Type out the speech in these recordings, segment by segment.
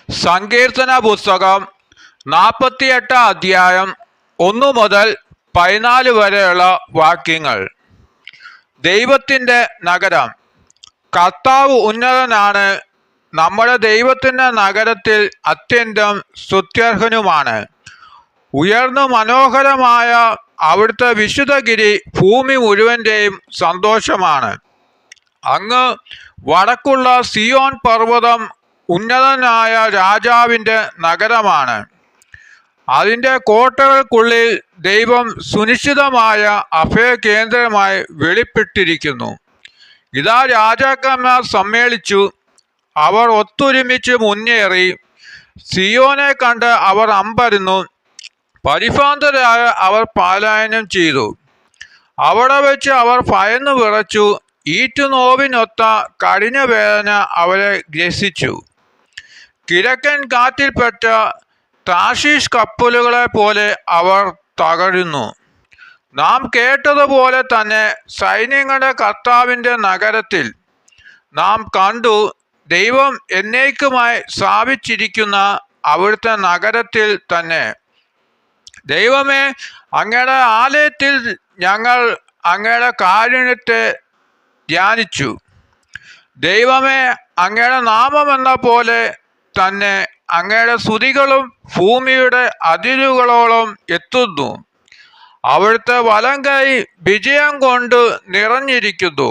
സങ്കീർത്തന പുസ്തകം 48 അധ്യായം 1 മുതൽ 14 വരെയുള്ള വാക്യങ്ങൾ. ദൈവത്തിൻ്റെ നഗരം. കർത്താവ് ഉന്നതനാണ്. നമ്മുടെ ദൈവത്തിൻ്റെ നഗരത്തിൽ അത്യന്തം സ്തുത്യർഹനുമാണ്. ഉയർന്നു മനോഹരമായ അവിടുത്തെ വിശുദ്ധഗിരി ഭൂമി മുഴുവൻ്റെയും സന്തോഷമാണ്. അങ്ങ് വടക്കുള്ള സിയോൻ പർവ്വതം ഉന്നതനായ രാജാവിൻ്റെ നഗരമാണ്. അതിൻ്റെ കോട്ടകൾക്കുള്ളിൽ ദൈവം സുനിശ്ചിതമായ അഭയകേന്ദ്രമായി വെളിപ്പെട്ടിരിക്കുന്നു. ഇതാ, രാജാക്കന്മാർ സമ്മേളിച്ചു, അവർ ഒത്തൊരുമിച്ച് മുന്നേറി. സിയോനെ കണ്ട് അവർ അമ്പരന്നു, പരിഭ്രാന്തരായ അവർ പലായനം ചെയ്തു. അവിടെ വെച്ച് അവർ ഭയന്നു വിറച്ചു. ഈറ്റുനോവിനൊത്ത കഠിനവേദന അവരെ ഗ്രസിച്ചു. കിഴക്കൻ കാറ്റിൽപ്പെട്ട താർശീഷ് കപ്പലുകളെ പോലെ അവർ തകരുന്നു. നാം കേട്ടതുപോലെ തന്നെ സൈന്യങ്ങളുടെ കർത്താവിൻ്റെ നഗരത്തിൽ നാം കണ്ടു. ദൈവം എന്നേക്കുമായി സ്ഥാപിച്ചിരിക്കുന്ന അവിടുത്തെ നഗരത്തിൽ തന്നെ. ദൈവമേ, അങ്ങയുടെ ആലയത്തിൽ ഞങ്ങൾ അങ്ങയുടെ കാരുണ്യത്തെ ധ്യാനിച്ചു. ദൈവമേ, അങ്ങയുടെ നാമമെന്ന പോലെ തന്നെ അങ്ങയുടെ സ്തുതികളും ഭൂമിയുടെ അതിരുകളോളം എത്തുന്നു. അവിടുത്തെ വലങ്കൈ വിജയം കൊണ്ട് നിറഞ്ഞിരിക്കുന്നു.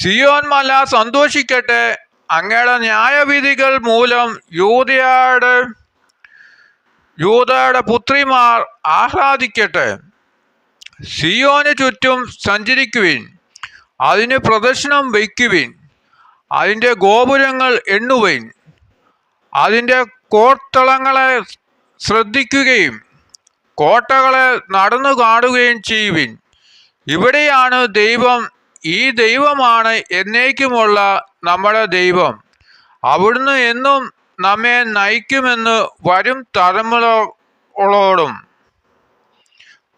സിയോൻ മല സന്തോഷിക്കട്ടെ, അങ്ങയുടെ ന്യായവിധികൾ മൂലം യൂദയുടെ പുത്രിമാർ ആഹ്ലാദിക്കട്ടെ. സിയോന് ചുറ്റും സഞ്ചരിക്കുവിൻ, അതിന് പ്രദർശനം വയ്ക്കുവിൻ, അതിൻ്റെ ഗോപുരങ്ങൾ എണ്ണുവിൻ, അതിൻ്റെ കോട്ടളങ്ങളെ ശ്രദ്ധിക്കുകയും കോട്ടകളെ നടന്നു കാണുകയും ചെയ്യുവിൻ. ഇവിടെയാണ് ദൈവം. ഈ ദൈവമാണ് എന്നേക്കുമുള്ള നമ്മുടെ ദൈവം. അവിടുന്ന് എന്നും നമ്മെ നയിക്കുമെന്ന് വരും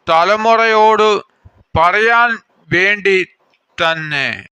തലമുറയോട് പറയാൻ വേണ്ടി തന്നെ.